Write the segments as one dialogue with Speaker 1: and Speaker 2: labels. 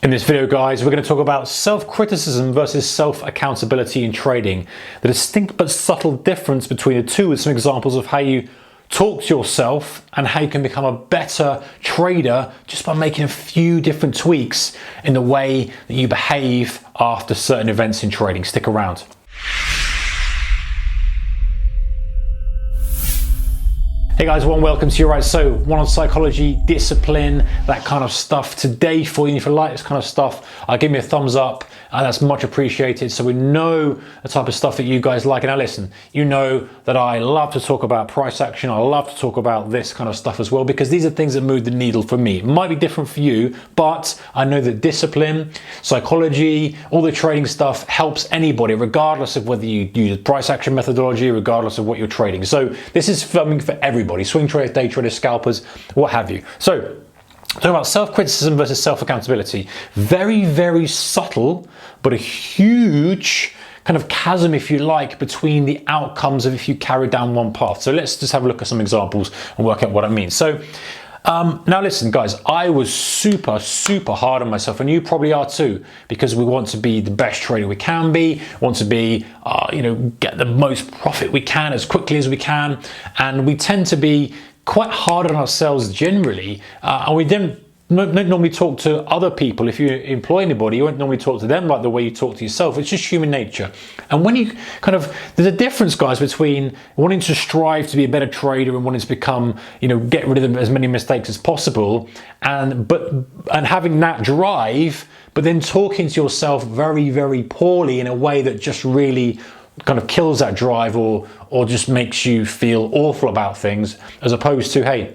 Speaker 1: In this video, guys, we're going to talk about self-criticism versus self-accountability in trading, the distinct but subtle difference between the two, with some examples of how you talk to yourself and how you can become a better trader just by making a few different tweaks in the way that you behave after certain events in trading. Stick around. Hey guys, welcome to you. Right, so one on psychology, discipline, that kind of stuff today for you. If you like this kind of stuff, give me a thumbs up, that's much appreciated, so we know the type of stuff that you guys like. And now listen, you know that I love to talk about price action, I love to talk about this kind of stuff as well, because these are things that move the needle for me. It might be different for you, but I know that discipline, psychology, all the trading stuff helps anybody, regardless of whether you use price action methodology, regardless of what you're trading. So this is something for everybody, swing traders, day traders, scalpers, what have you. So talking about self-criticism versus self-accountability, very, very subtle, but a huge kind of chasm, if you like, between the outcomes of if you carry down one path. So let's just have a look at some examples and work out what I mean. So now listen, guys, I was super hard on myself, and you probably are too, because we want to be the best trader we can be, want to be, get the most profit we can as quickly as we can, and we tend to be quite hard on ourselves generally, and we don't normally talk to other people. If you employ anybody, you won't normally talk to them like the way you talk to yourself. It's just human nature. And when you there's a difference, guys, between wanting to strive to be a better trader and wanting to become, get rid of as many mistakes as possible, and having that drive, but then talking to yourself very poorly in a way that just really kind of kills that drive or just makes you feel awful about things, as opposed to, hey,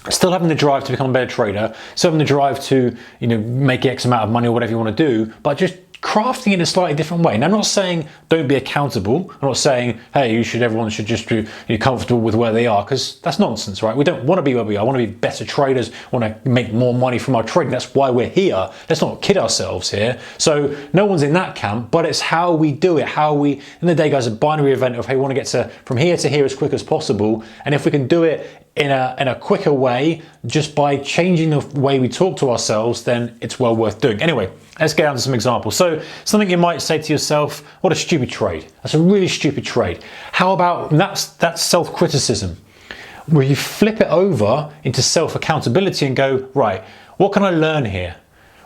Speaker 1: still having the drive to become a better trader, still having the drive to, make X amount of money or whatever you want to do, but just crafting it in a slightly different way. Now, I'm not saying don't be accountable. I'm not saying, hey, everyone should just be comfortable with where they are, because that's nonsense, right? We don't want to be where we are. I want to be better traders, want to make more money from our trading. That's why we're here. Let's not kid ourselves here. So no one's in that camp, but it's how we do it, in the day, guys, a binary event of, hey, we want to get from here to here as quick as possible. And if we can do it in a quicker way, just by changing the way we talk to ourselves, then it's well worth doing. Anyway, let's get down to some examples. So something you might say to yourself, what a stupid trade. That's a really stupid trade. How about, that's self-criticism, where you flip it over into self-accountability and go, right, what can I learn here?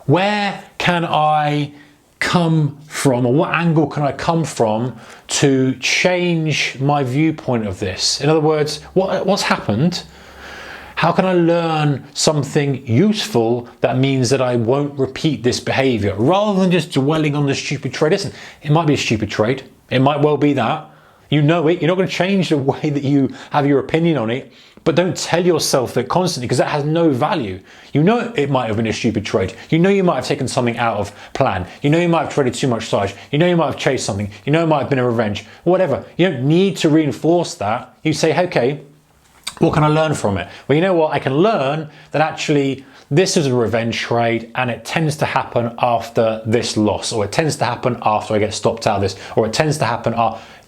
Speaker 1: Where can I come from, or what angle can I come from to change my viewpoint of this? In other words, what's happened? How can I learn something useful that means that I won't repeat this behavior, rather than just dwelling on the stupid trade? Listen, it might be a stupid trade. It might well be that. You know it. You're not going to change the way that you have your opinion on it, but don't tell yourself that constantly, because that has no value. You know it might have been a stupid trade. You know you might have taken something out of plan. You know you might have traded too much size. You know you might have chased something. You know it might have been a revenge. Whatever. You don't need to reinforce that. You say, okay, what can I learn from it? Well, you know what? I can learn that actually this is a revenge trade, and it tends to happen after this loss, or it tends to happen after I get stopped out of this, or it tends to happen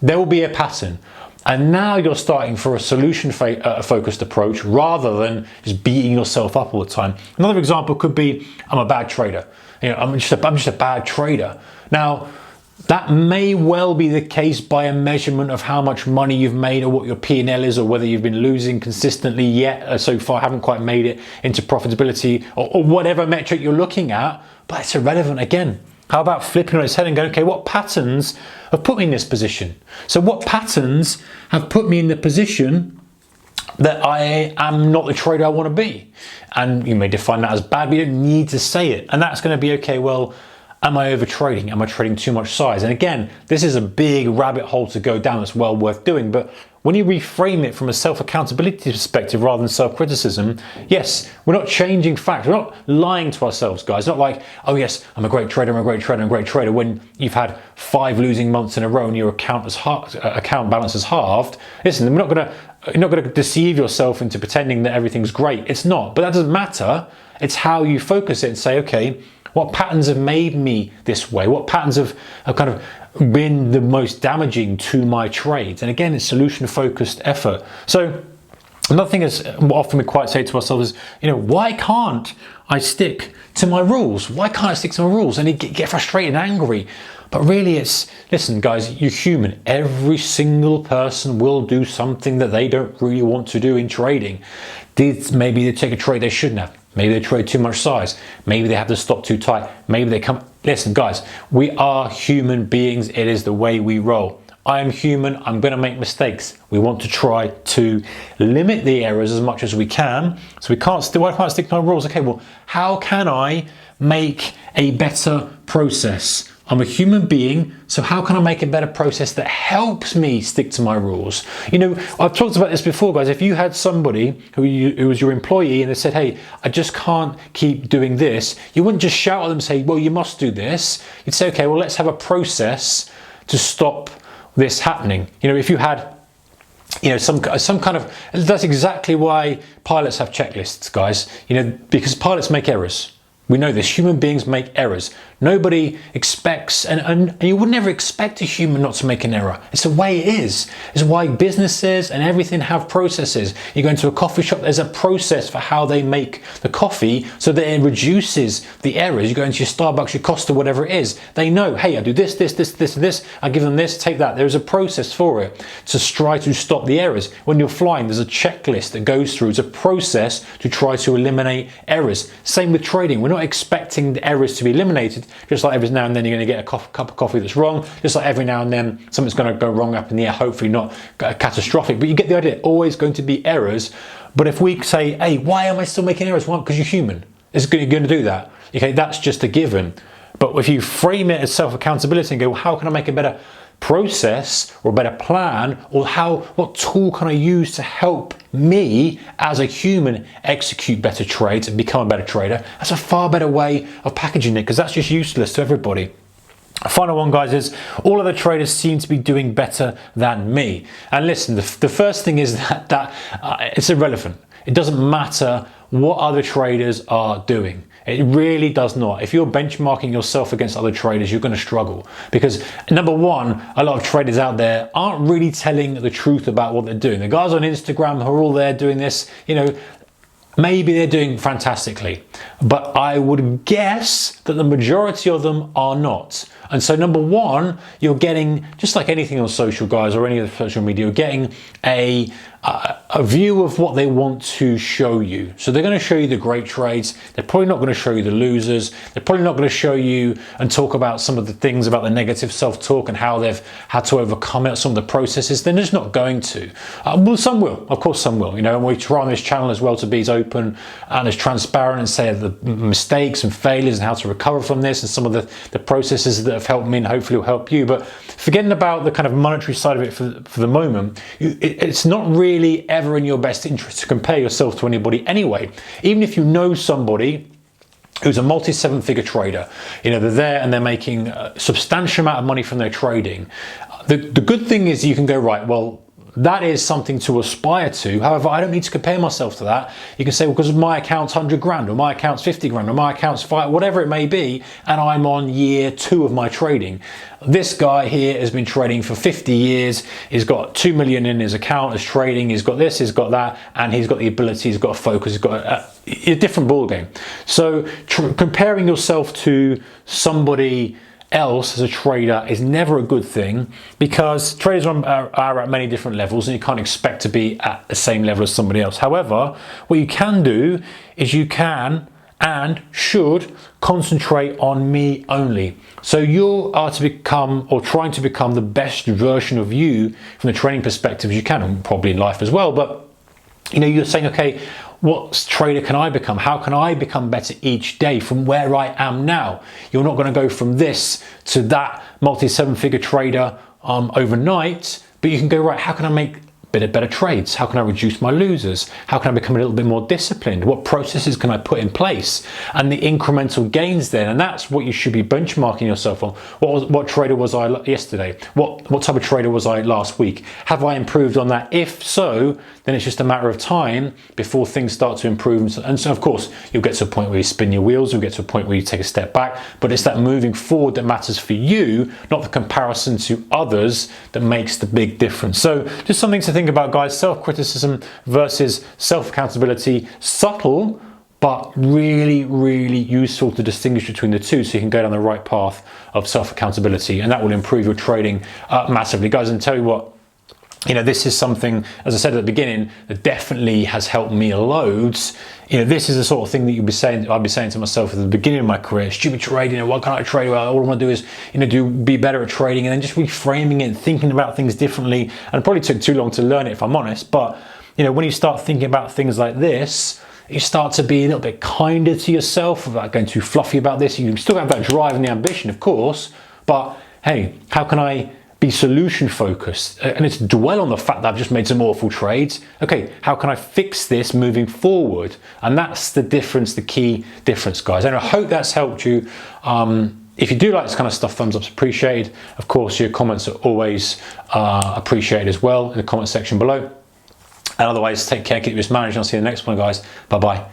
Speaker 1: there will be a pattern. And now you're starting for a solution-focused approach, rather than just beating yourself up all the time. Another example could be, I'm a bad trader. I'm just a bad trader. Now, that may well be the case by a measurement of how much money you've made, or what your P&L is, or whether you've been losing consistently yet so far, haven't quite made it into profitability, or whatever metric you're looking at, but it's irrelevant again. How about flipping on its head and going, okay, what patterns have put me in this position? So what patterns have put me in the position that I am not the trader I want to be? And you may define that as bad, but you don't need to say it. And that's going to be, okay, well, am I over trading? Am I trading too much size? And again, this is a big rabbit hole to go down that's well worth doing. But when you reframe it from a self-accountability perspective rather than self-criticism, yes, we're not changing facts. We're not lying to ourselves, guys. Not like, oh yes, I'm a great trader, I'm a great trader, I'm a great trader, when you've had 5 losing months in a row and your account balance is halved. Listen, you're not going to deceive yourself into pretending that everything's great. It's not, but that doesn't matter. It's how you focus it and say, okay, what patterns have made me this way? What patterns have kind of been the most damaging to my trades? And again, it's solution-focused effort. So Another thing is, often we quite say to ourselves is, why can't I stick to my rules? Why can't I stick to my rules? And you get frustrated and angry. But really listen guys, you're human. Every single person will do something that they don't really want to do in trading. Maybe they take a trade they shouldn't have. Maybe they trade too much size. Maybe they have the stop too tight. Maybe they come. Listen guys, we are human beings. It is the way we roll. I am human, I'm gonna make mistakes. We want to try to limit the errors as much as we can. So why can't I stick to my rules? Okay, well, how can I make a better process? I'm a human being, so how can I make a better process that helps me stick to my rules? I've talked about this before, guys. If you had somebody who was your employee and they said, hey, I just can't keep doing this, you wouldn't just shout at them and say, well, you must do this. You'd say, okay, well, let's have a process to stop this happening. If you had some kind of, that's exactly why pilots have checklists, guys, because pilots make errors. We know this. Human beings make errors. Nobody expects, and you would never expect a human not to make an error. It's the way it is. It's why businesses and everything have processes. You go into a coffee shop, there's a process for how they make the coffee so that it reduces the errors. You go into your Starbucks, your Costa, whatever it is. They know, hey, I do this, this, this, this, and this. I give them this, take that. There's a process for it to try to stop the errors. When you're flying, there's a checklist that goes through. It's a process to try to eliminate errors. Same with trading. We're not expecting the errors to be eliminated. Just like every now and then you're going to get a cup of coffee that's wrong. Just like every now and then something's going to go wrong up in the air, hopefully not catastrophic. But you get the idea, always going to be errors. But if we say, hey, why am I still making errors? Well, because you're human. You're going to do that. Okay, that's just a given. But if you frame it as self-accountability and go, well, how can I make a better process or a better plan, or what tool can I use to help me as a human execute better trades and become a better trader? That's a far better way of packaging it, because that's just useless to everybody. Final one, guys, is all other traders seem to be doing better than me. And listen, the first thing is that it's irrelevant. It doesn't matter what other traders are doing. It really does not. If you're benchmarking yourself against other traders, you're going to struggle, because number one, a lot of traders out there aren't really telling the truth about what they're doing. The guys on Instagram who are all there doing this, maybe they're doing fantastically, but I would guess that the majority of them are not. And so number one, you're getting, just like anything on social, guys, or any of the social media, you're getting a view of what they want to show you. So they're going to show you the great trades. They're probably not going to show you the losers. They're probably not going to show you and talk about some of the things about the negative self-talk and how they've had to overcome it, some of the processes. They're just not going to. Well, some will. Of course, some will. And we try on this channel as well to be as open and as transparent and say the mistakes and failures and how to recover from this and some of the processes that have helped me and hopefully will help you. But forgetting about the kind of monetary side of it for the moment, it's not really ever in your best interest to compare yourself to anybody anyway. Even if you know somebody who's a multi-seven-figure trader, they're there and they're making a substantial amount of money from their trading. The good thing is you can go, right, well, that is something to aspire to. However, I don't need to compare myself to that. You can say, well, because my account's 100 grand, or my account's 50 grand, or my account's 5, whatever it may be, and I'm on year 2 of my trading. This guy here has been trading for 50 years. He's got 2 million in his account as trading. He's got this, he's got that, and he's got the ability, he's got a focus, he's got a different ball game. So comparing yourself to somebody else as a trader is never a good thing, because traders are at many different levels and you can't expect to be at the same level as somebody else. However, what you can do is you can and should concentrate on me only. So you are to become, or trying to become, the best version of you from the training perspective as you can, and probably in life as well. But you're saying, okay, what trader can I become? How can I become better each day from where I am now? You're not going to go from this to that multi-seven-figure trader overnight, but you can go, right, how can I make better trades? How can I reduce my losers? How can I become a little bit more disciplined? What processes can I put in place? And the incremental gains then, and that's what you should be benchmarking yourself on. What trader was I yesterday? What type of trader was I last week? Have I improved on that? If so, then it's just a matter of time before things start to improve. And so of course, you'll get to a point where you spin your wheels, you'll get to a point where you take a step back, but it's that moving forward that matters for you, not the comparison to others that makes the big difference. So just something to think think about, guys, self-criticism versus self-accountability. Subtle, but really, really useful to distinguish between the two so you can go down the right path of self-accountability, and that will improve your trading massively. Guys, and tell you what, this is something, as I said at the beginning, that definitely has helped me loads. This is the sort of thing that I'd be saying to myself at the beginning of my career: stupid trading, what can't I trade well? All I want to do is, be better at trading, and then just reframing it and thinking about things differently. And it probably took too long to learn it, if I'm honest. But, when you start thinking about things like this, you start to be a little bit kinder to yourself without going too fluffy about this. You still have that drive and the ambition, of course, but hey, how can I be solution focused? And it's dwell on the fact that I've just made some awful trades. Okay, how can I fix this moving forward? And that's the difference, the key difference, guys. And I hope that's helped you. If you do like this kind of stuff, thumbs up's appreciated. Of course, your comments are always appreciated as well in the comment section below. And otherwise, take care, keep your managed. I'll see you in the next one, guys. Bye-bye.